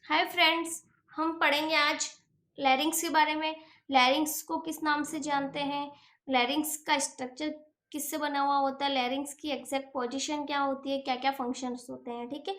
Hi friends, हम पढ़ेंगे आज लैरिंग्स के बारे में। लैरिंग्स को किस नाम से जानते हैं, लैरिंग्स का स्ट्रक्चर किससे बना हुआ होता है, लैरिंग्स की एग्जैक्ट पोजीशन क्या होती है, क्या क्या फंक्शंस होते हैं। ठीक है,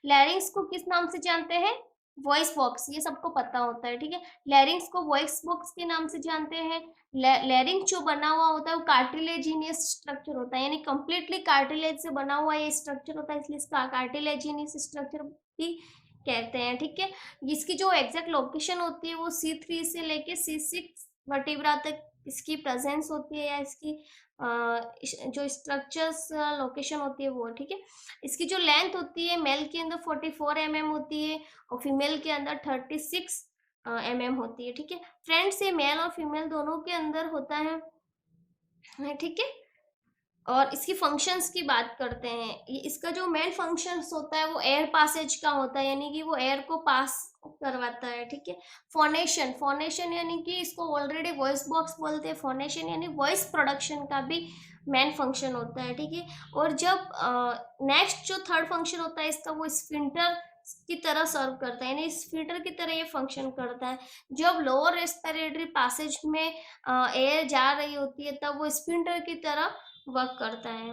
लैरिंग्स को किस नाम से जानते हैं? वॉइस बॉक्स, ये सबको पता होता है। ठीक है, लैरिंग्स को वॉइस बॉक्स के नाम से जानते हैं। लैरिंग जो बना हुआ होता है वो कार्टिलेजिनियस स्ट्रक्चर होता है, यानी कंप्लीटली कार्टिलेज से बना हुआ ये स्ट्रक्चर होता है, इसलिए इसका कार्टिलेजिनियस स्ट्रक्चर भी कहते हैं। ठीक है, इसकी जो एग्जैक्ट लोकेशन होती है वो C3 से लेके C6 वर्टिब्रा तक इसकी प्रेजेंस होती है, या इसकी जो स्ट्रक्चर्स लोकेशन होती है वो। ठीक है, इसकी जो लेंथ होती है मेल के अंदर 44 mm होती है और फीमेल के अंदर 36 mm होती है। ठीक है फ्रेंड्स, ये मेल और फीमेल दोनों के अंदर होता है। ठीक है, और इसकी फंक्शंस की बात करते हैं। इसका जो मेन फंक्शंस होता है वो एयर पासेज का होता है, यानी कि वो एयर को पास करवाता है। ठीक है, फोनेशन, फोनेशन यानी कि इसको ऑलरेडी वॉइस बॉक्स बोलते हैं। फोनेशन यानी वॉइस प्रोडक्शन का भी मेन फंक्शन होता है। ठीक है, और जब नेक्स्ट जो थर्ड फंक्शन होता है इसका, वो स्फिंक्टर की तरह सर्व करता है, यानी स्फिंक्टर की तरह ये फंक्शन करता है। जब लोअर रेस्पिरेटरी पासेज में एयर जा रही होती है तब वो स्फिंक्टर की तरह वर्क करता है।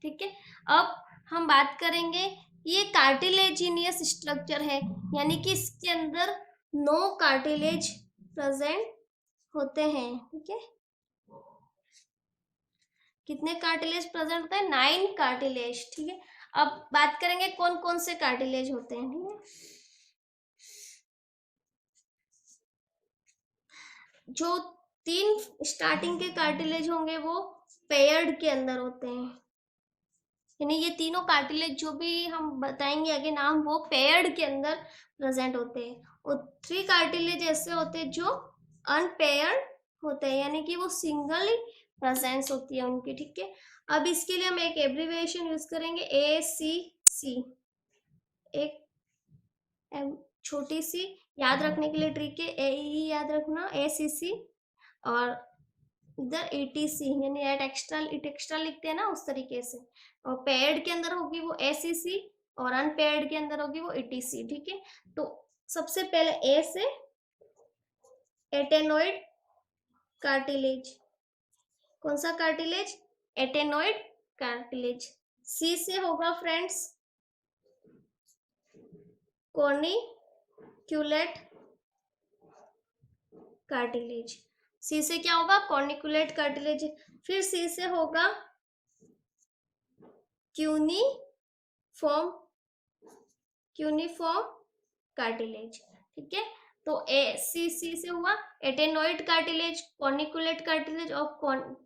ठीक है, अब हम बात करेंगे, ये कार्टिलेजिनियस स्ट्रक्चर है, यानी कि इसके अंदर 9 कार्टिलेज प्रेजेंट होते हैं। ठीक है, कितने कार्टिलेज प्रेजेंट होते हैं? 9 कार्टिलेज। ठीक है, अब बात करेंगे कौन कौन से कार्टिलेज होते हैं। ठीक है, जो 3 स्टार्टिंग के कार्टिलेज होंगे वो पेयर्ड के अंदर होते हैं, यानी ये तीनों कार्टिलेज जो भी हम बताएंगे आगे नाम, वो पेयर्ड के अंदर प्रेजेंट होते हैं। और 3 कार्टिलेज ऐसे होते हैं जो अनपेयर्ड होते हैं, यानी कि वो सिंगल प्रेजेंस होती है उनकी। ठीक है, अब इसके लिए हम एक एब्रीविएशन यूज करेंगे, ACC। एक छोटी सी याद रखने के लिए ट्रिक है, AE याद रखना, ACC, और इधर ETC, यानी एट एक्स्ट्रा, इट एक्स्ट्रा लिखते हैं ना, उस तरीके से। और पेयर्ड के अंदर होगी वो ACC और अनपेयर्ड के अंदर होगी वो ETC। ठीक है, तो सबसे पहले A से एटेनोइड कार्टिलेज, कौन सा कार्टिलेज? एटेनोइड कार्टिलेज। C से होगा फ्रेंड्स कॉर्निक्यूलेट कार्टिलेज। C से क्या होगा? Corniculate cartilage. फिर C से होगा क्यूनिफॉर्म, क्यूनिफॉर्म कार्टिलेज। ठीक है, तो ACC से हुआ एटेनोइड कार्टिलेज, कॉर्निकुलेट कार्टिलेज और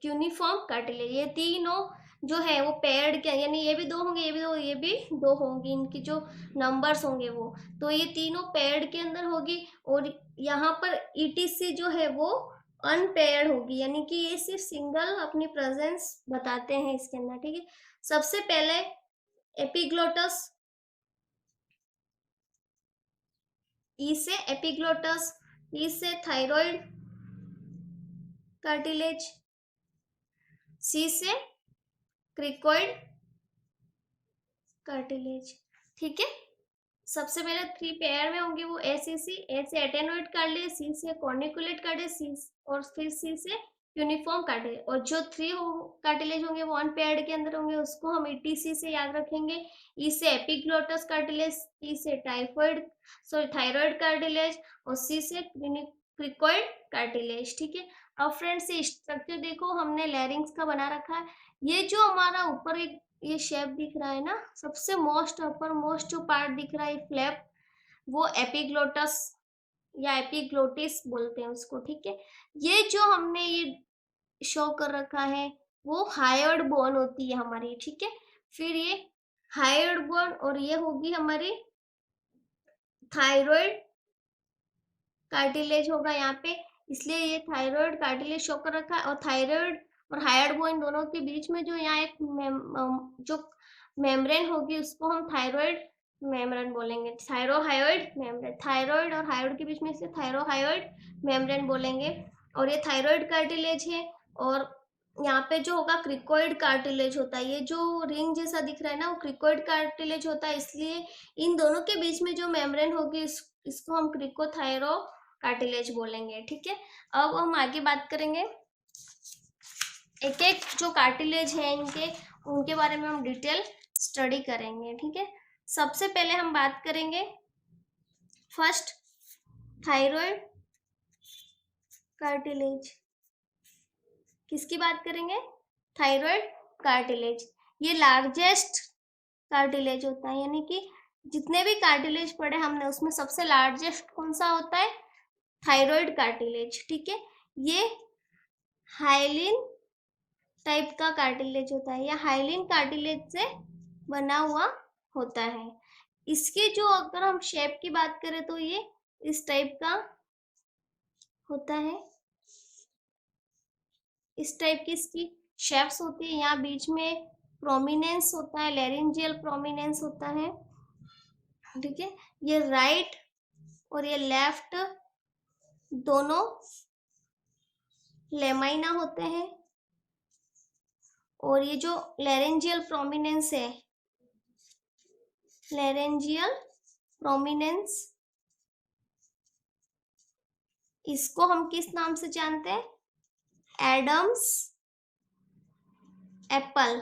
क्यूनिफॉर्म कार्टिलेज। ये तीनों जो है वो पेयर्ड के, यानी ये भी 2 होंगे, ये भी 2, ये भी 2 होंगी, इनकी जो नंबर्स होंगे वो, तो ये तीनों पेयर्ड के अंदर होगी। और यहाँ पर ETC जो है वो अनपेयर्ड होगी, यानी कि ये सिर्फ सिंगल अपनी प्रेजेंस बताते हैं इसके अंदर। ठीक है, सबसे पहले एपिग्लोटस, ई से एपिग्लोटस, ई से थायराइड कार्टिलेज, सी से क्रिकोइड कार्टिलेज। ठीक है, सबसे पहले 3 पेयर में होंगे वो ACC, A से एटेनोइड कार्टिलेज, C से कॉर्निकुलेट कार्टिलेज, C और फिर C से यूनिफॉर्म कार्टिलेज। और जो 3 कार्टिलेज होंगे वो अनपेयर्ड के अंदर होंगे, उसको हम ETC से याद रखेंगे। E से एपिग्लोटस कार्टिलेज, T से टाइफॉइड सॉरी थायराइड कार्टिलेज और C से क्रिकोइड कार्टिलेज। ठीक है, अब फ्रेंड्स ये स्ट्रक्चर देखो हमने लैरिंग्स का बना रखा है। ये जो हमारा ऊपर एक ये शेप दिख रहा है ना, सबसे मोस्ट अपर मोस्ट जो पार्ट दिख रहा है फ्लैप, वो एपिग्लोटस या एपिग्लोटिस बोलते हैं उसको। ठीक है, ये जो हमने ये शो कर रखा है वो हायर्ड बोन होती है हमारी। ठीक है, फिर ये हायर्ड बोन और ये होगी हमारी थायराइड कार्टिलेज होगा यहाँ पे, इसलिए ये थायराइड कार्टिलेज शो कर रखा है। और थायराइड और हायर्ड बोन दोनों के बीच में जो यहाँ एक जो मेम्ब्रेन होगी उसको हम थायराइड मेम्ब्रेन बोलेंगे, थायरोहायोइड मेम्ब्रेन। थायराइड और हायोइड के बीच में से थायरोहायोइड मेम्ब्रेन बोलेंगे। और ये थायराइड कार्टिलेज है और यहाँ पे जो होगा क्रिकोइड कार्टिलेज होता है, ये जो रिंग जैसा दिख रहा है ना वो क्रिकोइड कार्टिलेज होता है, इसलिए इन दोनों के बीच में जो मेम्ब्रेन होगी इसको हम क्रिकोथायरो कार्टिलेज बोलेंगे। ठीक है, अब हम आगे बात करेंगे, एक एक जो कार्टिलेज है इनके उनके बारे में हम डिटेल स्टडी करेंगे। ठीक है, सबसे पहले हम बात करेंगे फर्स्ट थायराइड कार्टिलेज। किसकी बात करेंगे? Thyroid cartilage. ये लार्जेस्ट कार्टिलेज होता है, यानी कि जितने भी कार्टिलेज पढ़े हमने उसमें सबसे लार्जेस्ट कौन सा होता है? Thyroid cartilage. ठीक है, ये हाइलिन टाइप का कार्टिलेज होता है, या हाइलिन कार्टिलेज से बना हुआ होता है। इसके जो अगर हम शेप की बात करें तो ये इस टाइप का होता है, इस टाइप की इसकी शेप्स होती है। यहाँ बीच में प्रोमिनेंस होता है, लैरिंजियल प्रोमिनेंस होता है। ठीक है, ये राइट और ये लेफ्ट दोनों लेमाइना होते हैं, और ये जो लैरिंजियल प्रोमिनेंस है, लैरिंजियल प्रोमिनेंस, इसको हम किस नाम से जानते हैं? Adam's apple.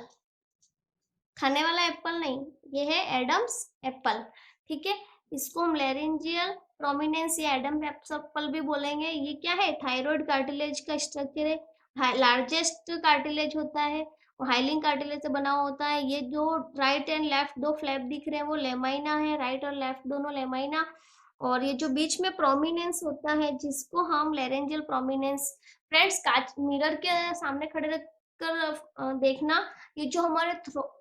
खाने वाला एप्पल नहीं, ये है एडम्स एप्पल। ठीक है, इसको हम लैरिंजियल प्रोमिनेंस या एडम्स एप्पल भी बोलेंगे। ये क्या है? थायराइड कार्टिलेज का स्ट्रक्चर है, लार्जेस्ट कार्टिलेज होता है, हाइलिन कार्टिलेज से बना होता है। ये जो राइट एंड लेफ्ट दो फ्लैप दिख रहे हैं वो लेमाइना है, राइट और लेफ्ट दोनों लेमाइना, और ये जो बीच में प्रोमिनेंस होता है जिसको हम लैरेंजियल प्रोमिनेंस। फ्रेंड्स, कांच मिरर के सामने खड़े रहकर देखना, ये जो हमारे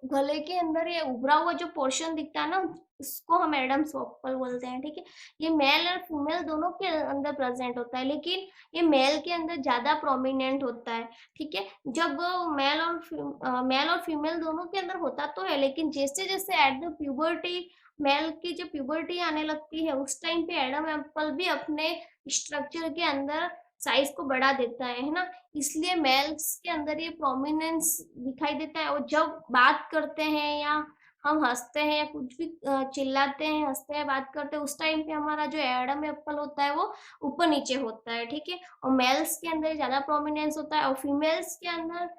गले के अंदर ये उभरा हुआ जो पोर्शन दिखता है ना, उसको हम एडम्स एप्पल बोलते हैं। ठीक है, ये मेल और फीमेल दोनों के अंदर प्रेजेंट होता है, लेकिन ये मेल के अंदर ज्यादा प्रोमिनेंट होता है। ठीक है, जब मेल और फीमेल दोनों के अंदर होता तो है, लेकिन जैसे जैसे एट द प्यूबर्टी, मेल की जब प्यूबर्टी आने लगती है उस टाइम पे एडम एप्पल भी अपने स्ट्रक्चर के अंदर साइज को बढ़ा देता है ना, इसलिए मेल्स के अंदर ये प्रोमिनेंस दिखाई देता है। और जब बात करते हैं या हम हंसते हैं या कुछ भी चिल्लाते हैं, हंसते हैं, बात करते हैं, उस टाइम पे हमारा जो एडम एप्पल होता है वो ऊपर नीचे होता है। ठीक है, और मेल्स के अंदर ज्यादा प्रोमिनेंस होता है, और फीमेल्स के अंदर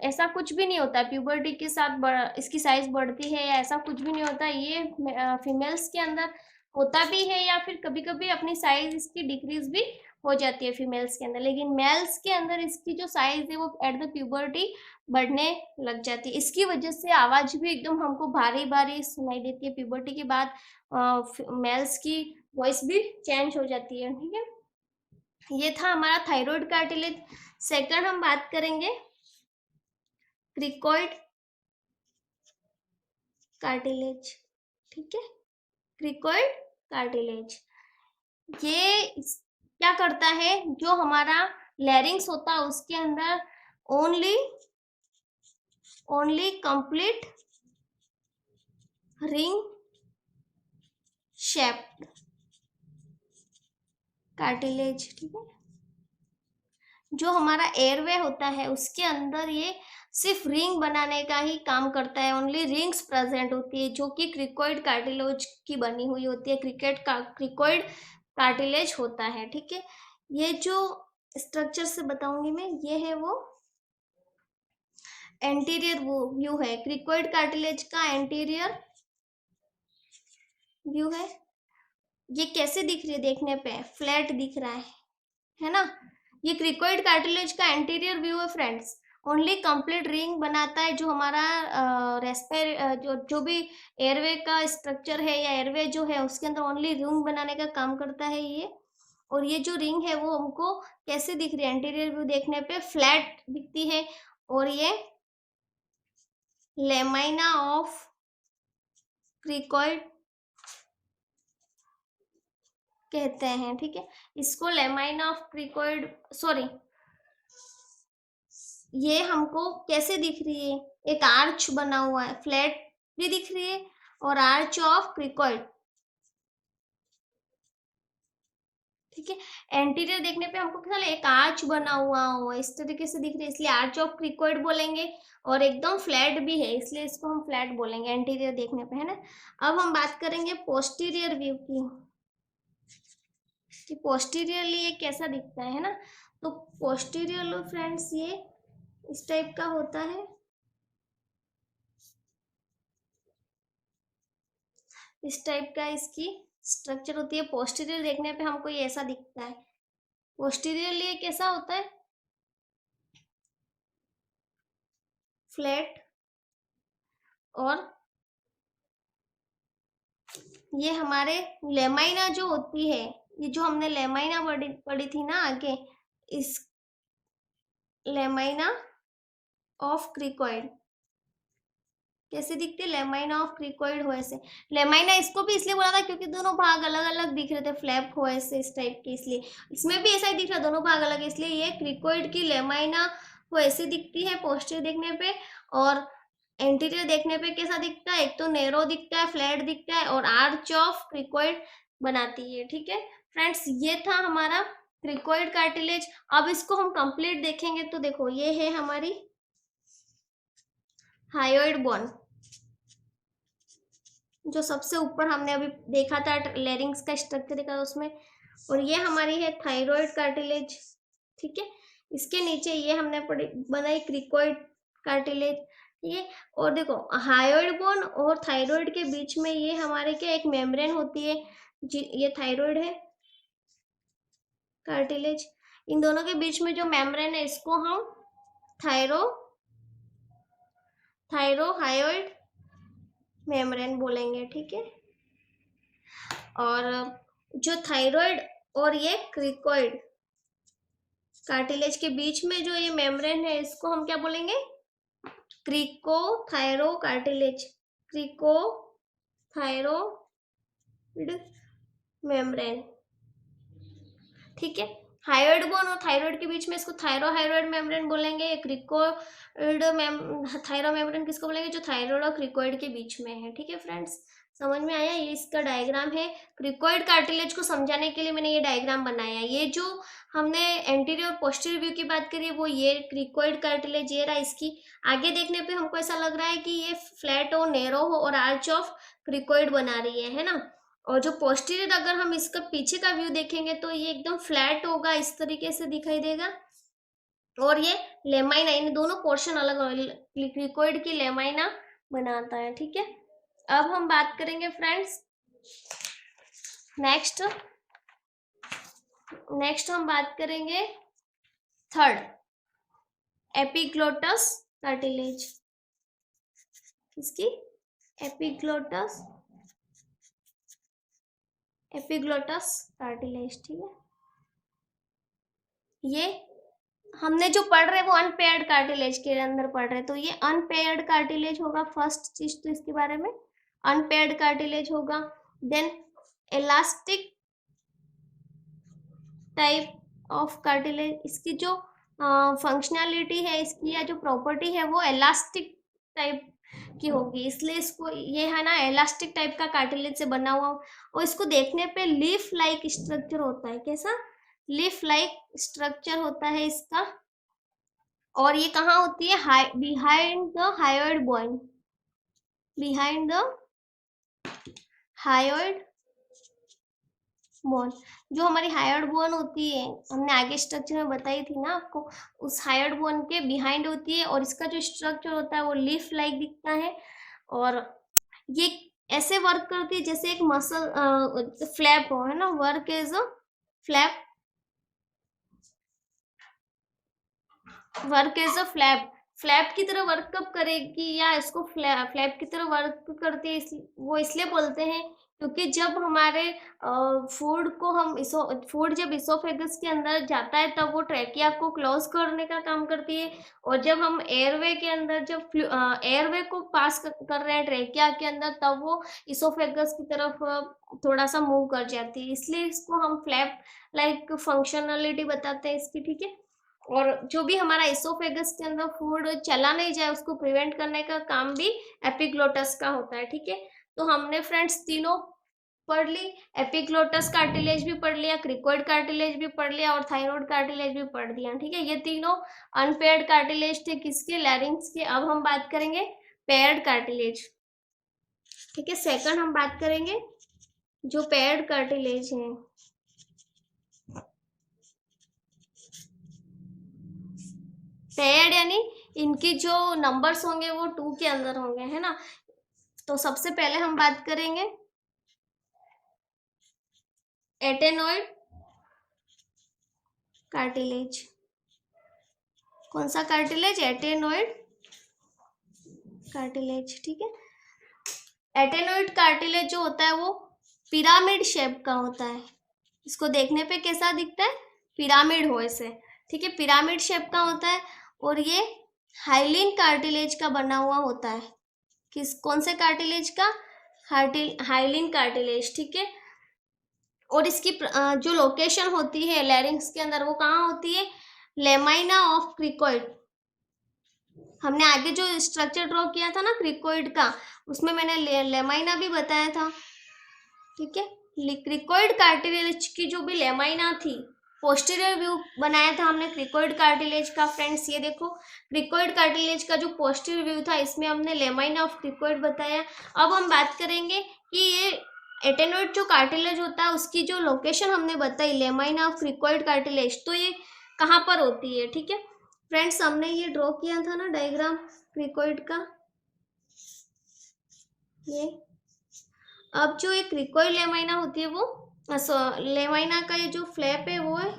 ऐसा कुछ भी नहीं होता है। प्यूबर्टी के साथ इसकी साइज बढ़ती है या ऐसा कुछ भी नहीं होता, ये फीमेल्स के अंदर होता भी है, या फिर कभी कभी अपनी साइज इसकी डिक्रीज भी हो जाती है फीमेल्स के अंदर, लेकिन मेल्स के अंदर इसकी जो साइज है वो एट द प्यूबर्टी बढ़ने लग जाती है। इसकी वजह से आवाज भी एकदम हमको भारी भारी सुनाई देती है। प्यूबर्टी के बाद मेल्स की वॉइस भी चेंज हो जाती है। ठीक है, ये था हमारा थायराइड कार्टिलेज। सेकंड हम बात करेंगे क्रिकोइड कार्टिलेज। ठीक है, क्रिकोइड कार्टिलेज ये क्या करता है? जो हमारा लैरिंग्स होता है उसके अंदर only complete ring shaped cartilage. ठीक है, जो हमारा एयरवे होता है उसके अंदर ये सिर्फ रिंग बनाने का ही काम करता है, ओनली रिंग्स प्रेजेंट होती है जो कि क्रिकोइड कार्टिलेज की बनी हुई होती है, क्रिकोइड कार्टिलेज होता है। ठीक है, ये जो स्ट्रक्चर से बताऊंगी मैं, ये है वो एंटीरियर व्यू है, क्रिकोइड कार्टिलेज का एंटीरियर व्यू है। ये कैसे दिख रही है? देखने पे फ्लैट दिख रहा है ना? ये क्रिकोइड कार्टिलेज का एंटीरियर व्यू है फ्रेंड्स। ओनली कंप्लीट रिंग बनाता है, जो हमारा जो भी एयरवे का स्ट्रक्चर है या एयरवे जो है उसके अंदर ओनली रिंग बनाने का काम करता है ये। और ये जो रिंग है वो हमको कैसे दिख रही है? एंटीरियर व्यू देखने पे फ्लैट दिखती है, और ये लेमाइना ऑफ क्रिकोइड कहते हैं। ठीक है, इसको लेमाइना ऑफ क्रिकोइड, सॉरी, ये हमको कैसे दिख रही है? एक आर्च बना हुआ है, फ्लैट भी दिख रही है, और आर्च ऑफ क्रिकोइड। ठीक ठीक है। एंटीरियर देखने पे हमको क्या एक आर्च बना हुआ हो इस तरीके से दिख रही है, इसलिए आर्च ऑफ क्रिकोइड बोलेंगे। और एकदम फ्लैट भी है इसलिए इसको हम फ्लैट बोलेंगे एंटीरियर देखने पे, है ना। अब हम बात करेंगे पोस्टीरियर व्यू की, कि पोस्टीरियरली ये कैसा दिखता है ना। तो पोस्टीरियर फ्रेंड्स ये इस टाइप का होता है, इस टाइप का इसकी स्ट्रक्चर होती है। पोस्टीरियर देखने पे हमको ये ऐसा दिखता है। पोस्टीरियरली ये कैसा होता है, फ्लैट। और ये हमारे लेमाइना जो होती है, ये जो हमने लेमाइना पढ़ी थी ना आगे, इस लेमाइना ऑफ क्रिकोइड कैसे दिखते हैं, लेमाइना ऑफ क्रिकोइड हो ऐसे। लेमाइना इसको भी इसलिए बोला था क्योंकि दोनों भाग अलग अलग दिख रहे थे, फ्लैप हो ऐसे इस टाइप के, इसलिए इसमें भी ऐसा ही दिख रहा है, दोनों भाग अलग है, इसलिए ये क्रिकोइड की लेमाइना वो ऐसे दिखती है पोस्टीरियर देखने पे। और एंटीरियर देखने पे कैसा दिखता है, एक तो नैरो दिखता है, फ्लैट दिखता है, और आर्च ऑफ क्रिकोइड बनाती है। ठीक है फ्रेंड्स, ये था हमारा क्रिकोइड कार्टिलेज। अब इसको हम कंप्लीट देखेंगे तो देखो ये है हमारी हायोइड बोन, जो सबसे ऊपर हमने अभी देखा था, लैरिंग्स का स्ट्रक्चर देखा था उसमें। और ये हमारी है थायराइड कार्टिलेज, ठीक है। इसके नीचे ये हमने बनाई क्रिकोइड कार्टिलेज, ठीक है। और देखो हायोइड बोन और थायराइड के बीच में ये हमारे क्या एक मेम्ब्रेन होती है, ये थायराइड है कार्टिलेज। इन दोनों के बीच में जो मेम्ब्रेन है इसको हम थायरोहायोइड मेम्ब्रेन बोलेंगे, ठीक है। और जो थायराइड और ये क्रिकोइड कार्टिलेज के बीच में जो ये मेम्ब्रेन है इसको हम क्या बोलेंगे, क्रिकोथायरो कार्टिलेज, क्रिकोथायरोइड मेम्ब्रेन, ठीक है। हायोइड बोन और थायराइड के बीच में इसको थायरोहायोइड मेम्ब्रेन बोलेंगे। क्रिकोइड थायरो मेम्ब्रेन किसको बोलेंगे, जो थायराइड और क्रिकोइड के बीच में है, ठीक है फ्रेंड्स। समझ में आया, ये इसका डायग्राम है। क्रिकोइड कार्टिलेज को समझाने के लिए मैंने ये डायग्राम बनाया है। ये जो हमने एंटीरियर और पोस्टीरियर व्यू की बात करी वो ये क्रिकोइड कार्टिलेज ये रहा। इसकी आगे देखने पे हमको ऐसा लग रहा है कि ये फ्लैट हो, नैरो हो और आर्च ऑफ क्रिकोइड बना रही है ना। और जो पोस्टीरियर अगर हम इसका पीछे का व्यू देखेंगे तो ये एकदम फ्लैट होगा, इस तरीके से दिखाई देगा। और ये लेमाइना, इन दोनों पोर्शन अलग क्रिकोइड की लेमाइना बनाता है, ठीक है। अब हम बात करेंगे फ्रेंड्स नेक्स्ट हम बात करेंगे थर्ड, एपिग्लोटस कार्टिलेज। इसकी एपिग्लोटस कार्टिलेज, ठीक है। ये हमने जो पढ़ रहे वो अनपेयर्ड कार्टिलेज के अंदर पढ़ रहे, तो ये अनपेयर्ड कार्टिलेज होगा। फर्स्ट चीज तो इसके बारे में अनपेयर्ड कार्टिलेज होगा। Then elastic type of cartilage, इसकी जो फंक्शनैलिटी है इसकी या जो प्रॉपर्टी है वो इलास्टिक टाइप की होगी, इसलिए इसको ये है ना इलास्टिक टाइप का कार्टिलेज से बना हुआ। और इसको देखने पे लीफ लाइक स्ट्रक्चर होता है, कैसा, लीफ लाइक स्ट्रक्चर होता है इसका। और ये कहाँ होती है, behind the hyoid bone, behind the hyoid bone. जो हमारी हायोइड बोन होती है हमने आगे स्ट्रक्चर में बताई थी ना आपको, उस हायोइड बोन के बिहाइंड होती है। और इसका जो स्ट्रक्चर होता है वो लीफ लाइक दिखता है। और ये ऐसे वर्क करती है जैसे एक मसल फ्लैप हो, है ना, work as a flap, work as a flap. Flap की तरह वर्क कब करेगी, या इसको फ्लैप की तरह वर्क करती है वो इसलिए बोलते हैं क्योंकि जब हमारे फूड को हम फूड जब इसोफेगस के अंदर जाता है तब वो ट्रैकिया को क्लोज करने का काम करती है। और जब हम एयरवे के अंदर जब एयरवे को पास कर रहे हैं ट्रैकिया के अंदर तब वो इसोफेगस की तरफ थोड़ा सा मूव कर जाती है, इसलिए इसको हम फ्लैप लाइक फंक्शनलिटी बताते हैं इसकी, ठीक है। और जो भी हमारा इसोफेगस के अंदर फूड चला नहीं जाए उसको प्रिवेंट करने का काम भी एपिग्लोटस का होता है, ठीक है। तो हमने फ्रेंड्स तीनों पढ़ ली, एपिग्लोटस कार्टिलेज भी पढ़ लिया, क्रिकोइड कार्टिलेज भी पढ़ लिया और थायरॉइड कार्टिलेज भी पढ़ दिया। ठीक है, ये तीनों अनपेयर्ड कार्टिलेज थे किसके, लैरिंक्स के। अब हम बात करेंगे पेयर्ड कार्टिलेज। ठीक है, सेकंड हम बात करेंगे जो पेयर्ड कार्टिलेज है। पेयर्ड यानी इनकी जो नंबर्स होंगे वो 2 के अंदर होंगे, है ना। तो सबसे पहले हम बात करेंगे एटेनॉइड कार्टिलेज। कौन सा कार्टिलेज, एटेनॉइड कार्टिलेज। ठीक है, एटेनॉइड कार्टिलेज जो होता है वो पिरामिड शेप का होता है। इसको देखने पे कैसा दिखता है, पिरामिड हो ऐसे। ठीक है, पिरामिड शेप का होता है और ये हाइलिन कार्टिलेज का बना हुआ होता है। कौन से कार्टिलेज का, हाइलिन कार्टिलेज। ठीक है, और इसकी जो लोकेशन होती है लैरिंक्स के अंदर वो कहाँ होती है, लेमाइना ऑफ क्रिकोइड। हमने आगे जो स्ट्रक्चर ड्रॉ किया था ना क्रिकोइड का, उसमें मैंने लेमाइना भी बताया था। ठीक है, क्रिकोइड कार्टिलेज की जो भी लेमाइना थी, पोस्टीरियर व्यू बनाया था हमने क्रिकोइड कार्टिलेज का। फ्रेंड्स ये देखो, क्रिकोइड कार्टिलेज का जो पोस्टीरियर व्यू था इसमें हमने लेमाइना ऑफ क्रिकोइड बताया। अब हम बात करेंगे कि ये एटेनॉइड जो कार्टिलेज होता है उसकी जो लोकेशन हमने बताई, लेमाइना ऑफ क्रिकोइड कार्टिलेज, तो ये कहाँ पर होती है। ठीक है फ्रेंड्स, हमने ये ड्रॉ किया था ना डायग्राम क्रिकोइड का, ये। अब जो ये क्रिकोइड लेमाइना होती है वो लेमाइना का ये जो फ्लैप है वो है,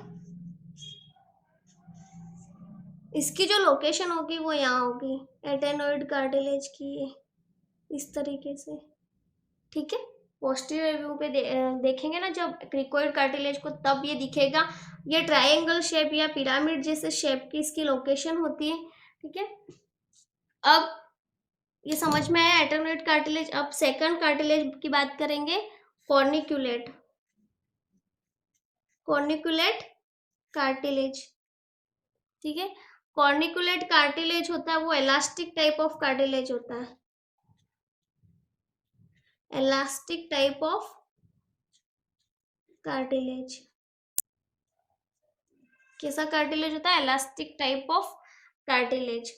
इसकी जो लोकेशन होगी वो यहाँ होगी एटेनॉइड कार्टिलेज की, ये इस तरीके से। ठीक है, पोस्टीरियर व्यू पे देखेंगे ना जब क्रिकोइड कार्टिलेज को, तब ये दिखेगा। ये ट्रायंगल शेप या पिरामिड जैसे शेप की इसकी लोकेशन होती है। ठीक है, अब ये समझ में आया एटेनॉइड कार्टिलेज। अब सेकंड कार्टिलेज की बात करेंगे, कॉर्निक्यूलेट। Corniculate cartilage. ठीक है, कॉर्निक्यूलेट कार्टिलेज होता है वो इलास्टिक टाइप ऑफ कार्टिलेज होता है, इलास्टिक टाइप ऑफ कार्टिलेज। कैसा कार्टिलेज होता है, elastic type of cartilage.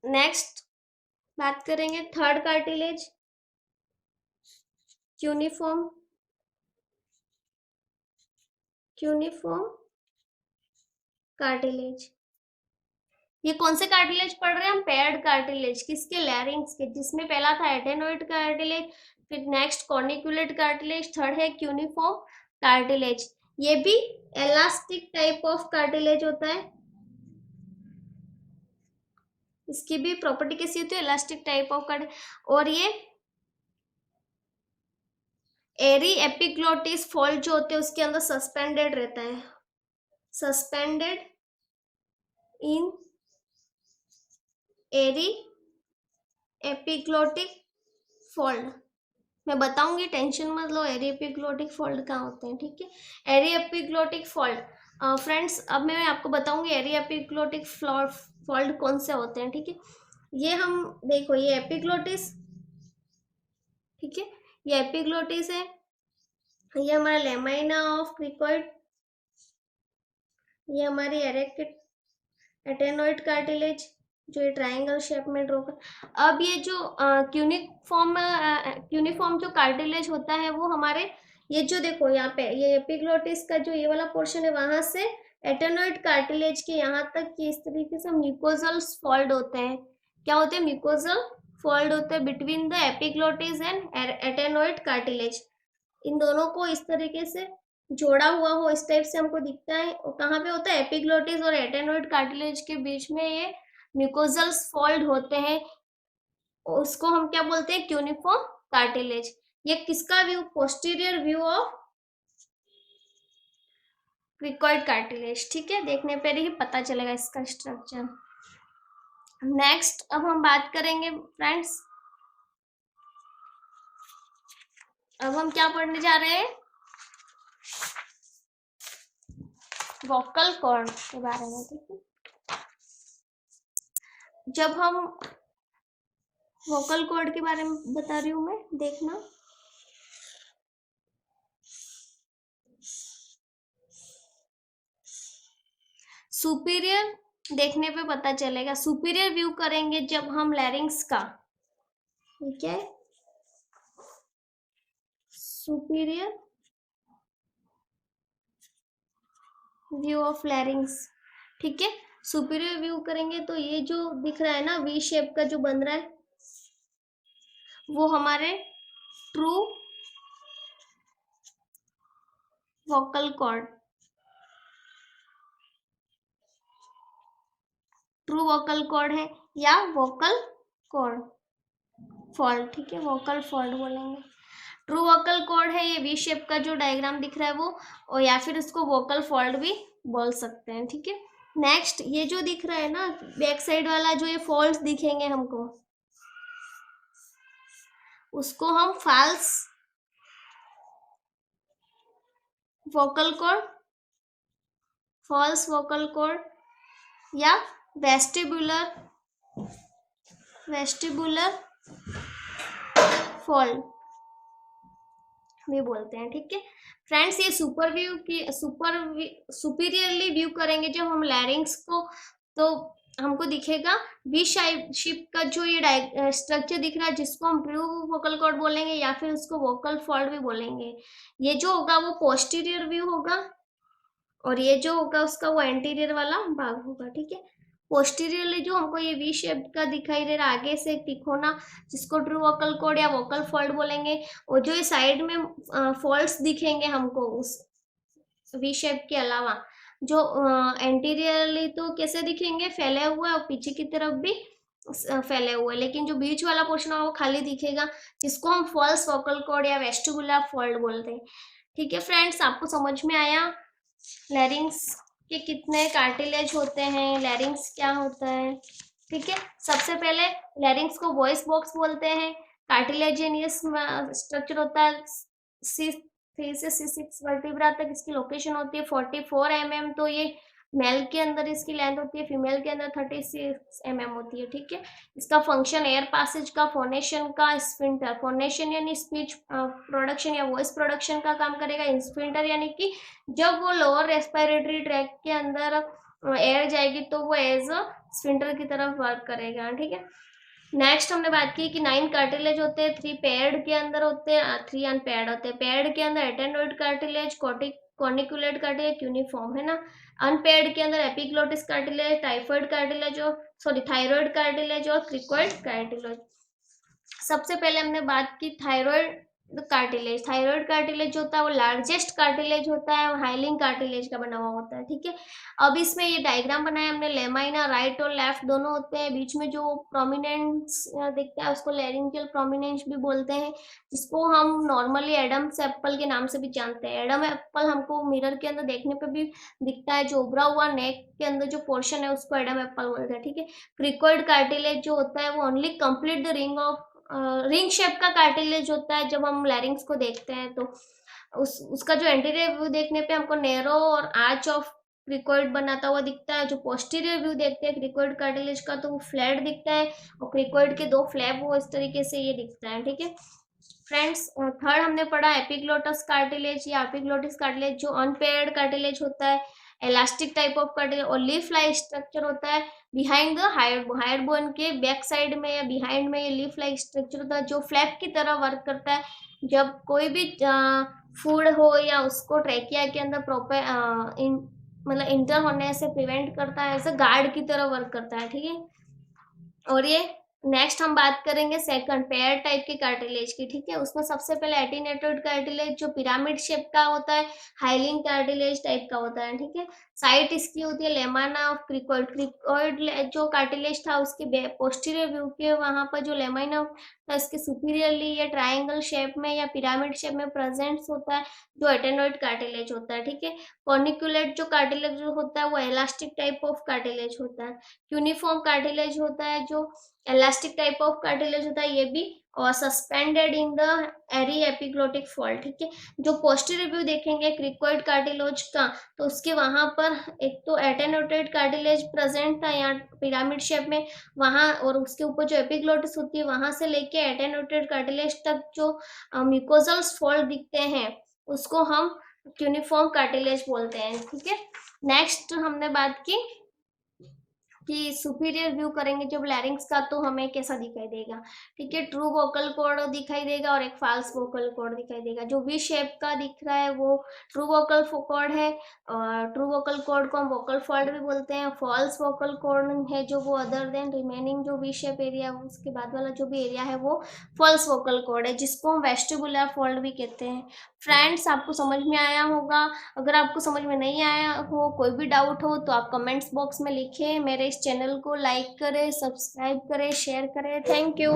Next बात करेंगे third cartilage, cuneiform. Cuneiform cartilage. ये कौन से कार्टिलेज पढ़ रहे हैं हम, पेयर्ड कार्टिलेज। किसके, लैरिंक्स के, जिसमें पहला था एटेनॉइड कार्टिलेज, फिर नेक्स्ट कॉर्निक्यूलेट कार्टिलेज, थर्ड है क्यूनिफॉर्म कार्टिलेज। ये भी इलास्टिक टाइप ऑफ कार्टिलेज होता है। इसकी भी प्रॉपर्टी कैसी होती है, इलास्टिक टाइप ऑफ कार्टिलेज। और ये एरी एपिग्लोटिस फोल्ड जो होते हैं उसके अंदर सस्पेंडेड रहता है, suspended in aryepiglottic fold. मैं बताऊंगी, टेंशन मत लो, एरी एपिग्लोटिक फोल्ड कहाँ होते हैं। ठीक है, एरी एपिग्लोटिक फोल्ड। फ्रेंड्स अब मैं आपको बताऊंगी एरी एपिग्लोटिक फोल्ड कौन से होते हैं। ठीक है, ये हम देखो, ये एपिग्लोटिस, ठीक है, ये एपिग्लोटिस है, ये हमारा लेमाइना ऑफ क्रिकोइड, ये हमारी एटेनॉइड कार्टिलेज जो ये ट्रायंगल शेप में ड्रॉ कर। अब ये जो क्यूनिफॉर्म जो कार्टिलेज होता है वो हमारे, ये जो देखो यहाँ पे ये एपिग्लोटिस का जो ये वाला पोर्शन है, वहां से एटेनॉइड कार्टिलेज के यहाँ तक ये इस तरीके से म्यूकोजल फोल्ड होते हैं। क्या होते हैं, म्यूकोजल फोल्ड होते हैं between the epiglottis and arytenoid cartilage. इन दोनों को इस तरीके से जोड़ा हुआ हो, इस टाइप से हमको दिखता है। और कहाँ पे होता है, एपिग्लोटिस और एटेनॉइड कार्टिलेज के बीच में ये म्यूकोजल्स फोल्ड होते हैं, उसको हम क्या बोलते हैं, क्यूनिफॉर्म कार्टिलेज। ये किसका view, posterior view of cricoid cartilage. ठीक है, देखने पर ही पता चलेगा इसका स्ट्रक्चर। नेक्स्ट अब हम बात करेंगे फ्रेंड्स, अब हम क्या पढ़ने जा रहे हैं, वोकल कॉर्ड के बारे में। ठीक है, जब हम वोकल कॉर्ड के बारे में बता रही हूँ मैं, देखना सुपीरियर देखने पे पता चलेगा, सुपीरियर व्यू करेंगे जब हम लैरिंग्स का, ठीक है, सुपीरियर व्यू ऑफ लैरिंग्स, ठीक है। सुपीरियर व्यू करेंगे तो ये जो दिख रहा है ना वी शेप का जो बन रहा है, वो हमारे true vocal cord, true vocal cord है या वोकल कॉर्ड फॉल्ट, ठीक है, वोकल फॉल्ट बोलेंगे। ट्रू वोकल कॉर्ड है ये वी शेप का जो डायग्राम दिख रहा है वो, और या फिर इसको वोकल फॉल्ट भी बोल सकते हैं, ठीक है। नेक्स्ट ये जो दिख रहा है ना बैक साइड वाला जो ये फॉल्ट दिखेंगे हमको, उसको हम false vocal cord, false vocal cord या वेस्टिबुलर फॉल्ट भी बोलते हैं, ठीक है फ्रेंड्स। ये सुपीरियरली व्यू करेंगे जब हम लैरिंग्स को, तो हमको दिखेगा वी शेप का जो ये स्ट्रक्चर दिख रहा है, जिसको हम ट्रू वोकल कॉर्ड बोलेंगे या फिर उसको वोकल फॉल्ट भी बोलेंगे। ये जो होगा वो पोस्टीरियर व्यू होगा, और ये जो होगा उसका वो एंटीरियर वाला भाग होगा, ठीक है। पोस्टीरियरली जो हमको ये वी शेप का दिखाई दे रहा है आगे से तिकोना, जिसको ट्रू वोकल कॉर्ड या वोकल फॉल्ट बोलेंगे, और जो ये साइड में फॉल्ट्स दिखेंगे हमको उस वी शेप के अलावा, जो एंटीरियरली तो कैसे दिखेंगे, फैले हुए, और पीछे की तरफ भी फैले हुए, लेकिन जो बीच वाला पोर्शन है वो खाली दिखेगा, जिसको हम फॉल्स वोकल कॉर्ड या वेस्टिबुलर फॉल्ट बोलते हैं, ठीक है फ्रेंड्स। आपको समझ में आया लैरिंग्स के कितने कार्टिलेज होते हैं, लैरिंग्स क्या होता है, ठीक है। सबसे पहले लैरिंग्स को वॉइस बॉक्स बोलते हैं, कार्टिलेजिनियस स्ट्रक्चर होता है, 3 से 6 वर्टिब्रा तक इसकी लोकेशन होती है, 44 mm, तो ये मेल के अंदर इसकी लेंथ होती है, फीमेल के अंदर 36 mm होती है, ठीक है। इसका फंक्शन एयर पासेज का, फोनेशन का, स्फिंटर, फोनेशन यानी स्पीच प्रोडक्शन या वॉइस प्रोडक्शन का काम करेगा, स्फिंटर यानी कि जब वो लोअर रेस्पिरेटरी ट्रैक के अंदर एयर जाएगी तो वो एज अ स्फिंटर की तरफ वर्क करेगा, ठीक है। नेक्स्ट हमने बात की कि 9 कार्टिलेज होते हैं, 3 पेयर्ड के अंदर होते हैं, 3 अनपेयर्ड होते हैं। पेयर्ड के अंदर एटेनोइड कार्टिलेज, कॉर्निकुलेट कार्टिलेज, यूनिफॉर्म, है ना। अनपेयर्ड के अंदर एपिग्लोटिस कार्टिलेज, टाइफॉइड कार्टिलेज और थायराइड कार्टिलेज और क्रिकोइड कार्टिलेज। सबसे पहले हमने बात की थायराइड कार्टिलेज। थायराइड कार्टिलेज जो होता है वो लार्जेस्ट कार्टिलेज होता है और हाइलिंग कार्टिलेज का बना हुआ होता है, ठीक है। अब इसमें ये डायग्राम बनाया हमने, लेमाइना राइट और लेफ्ट दोनों होते हैं, बीच में जो प्रोमिनेंस दिखता है उसको लैरिंजियल प्रोमिनेंस भी बोलते हैं, जिसको हम नॉर्मली एडम्स एप्पल के नाम से भी जानते हैं। एडम एप्पल हमको मिरर के अंदर देखने पे भी दिखता है, जो उभरा हुआ नेक के अंदर जो पोर्शन है उसको एडम एप्पल बोलते हैं, ठीक है। क्रिकोइड कार्टिलेज जो होता है वो only complete the ring shape का कार्टिलेज होता है। जब हम लैरिंग्स को देखते हैं तो उसका जो एंटीरियर व्यू देखने पे हमको नैरो और आर्च ऑफ क्रिकोइड बनाता हुआ दिखता है। जो पोस्टीरियर व्यू देखते हैं क्रिकोइड कार्टिलेज का तो वो फ्लैट दिखता है, और क्रिकोइड के 2 फ्लैप वो इस तरीके से ये दिखता है, ठीक है फ्रेंड्स। थर्ड हमने पढ़ा एपिग्लोटस कार्टिलेज या एपिग्लोटिस कार्टिलेज, जो अनपेयर्ड कार्टिलेज होता है, इलास्टिक टाइप ऑफ कार्टिलेज, और लीफ लाइक स्ट्रक्चर होता है बिहाइंड द हायर बोन के बैक साइड में या बिहाइंड में ये लीफ लाइक स्ट्रक्चर होता है, जो फ्लैप की तरह वर्क करता है। जब कोई भी फूड हो या उसको ट्रैकिया के अंदर प्रॉपर मतलब इंटर होने से प्रिवेंट करता है, ऐसे गार्ड की तरह वर्क करता है, ठीक है। और ये नेक्स्ट हम बात करेंगे सेकंड पेयर टाइप के कार्टिलेज की, ठीक है। उसमें सबसे पहले एटिनेटेड कार्टिलेज जो पिरामिड शेप का होता है, हाइलिंग कार्टिलेज टाइप का होता है, ठीक है। साइट इसकी होती है लेमाना ऑफ क्रिकोइड। क्रिकोइड जो कार्टिलेज था उसके पोस्टीरियर व्यू के वहां पर जो लेमाइना था इसके सुपीरियरली ये ट्राइंगल शेप में या पिरामिड शेप में प्रेजेंट होता है, जो एटेनोइड कार्टिलेज होता है, ठीक है। कॉर्निकुलेट जो कार्टिलेज जो होता है वो इलास्टिक टाइप ऑफ कार्टिलेज होता है। यूनिफॉर्म कार्टिलेज होता है जो इलास्टिक टाइप ऑफ कार्टिलेज होता है, ये भी, और suspended in the aryepiglottic fault, ठीक है। जो पोस्टीरियर व्यू देखेंगे क्रिकोइड कार्टिलेज का तो उसके वहां पर एक तो एटेनोटेड कार्टिलेज प्रेजेंट था यहाँ पिरामिड शेप में वहां, और उसके ऊपर जो एपिग्लोटिस होती है वहां से लेके एटेनोटेड कार्टिलेज तक जो म्यूकोजल फॉल्ट दिखते हैं उसको हम यूनिफॉर्म कार्टिलेज बोलते हैं, ठीक है। नेक्स्ट हमने बात की कि सुपीरियर व्यू करेंगे जब लैरिंग्स का, तो हमें कैसा दिखाई देगा, ठीक है। ट्रू वोकल कॉर्ड दिखाई देगा और एक फाल्स वोकल कॉर्ड दिखाई देगा। जो वी शेप का दिख रहा है वो ट्रू वोकल कॉर्ड है, और ट्रू वोकल कॉर्ड को हम वोकल फोल्ड भी बोलते हैं। फॉल्स वोकल कॉर्ड है जो वो अदर देन रिमेनिंग जो वी शेप एरिया, उसके बाद वाला जो भी एरिया है वो फॉल्स वोकल कॉर्ड है, जिसको हम वेस्टिबुलर फोल्ड भी कहते हैं। फ्रेंड्स, आपको समझ में आया होगा। अगर आपको समझ में नहीं आया हो, कोई भी डाउट हो, तो आप कमेंट्स बॉक्स में लिखें। मेरे इस चैनल को लाइक करें, सब्सक्राइब करें, शेयर करें। Thank you.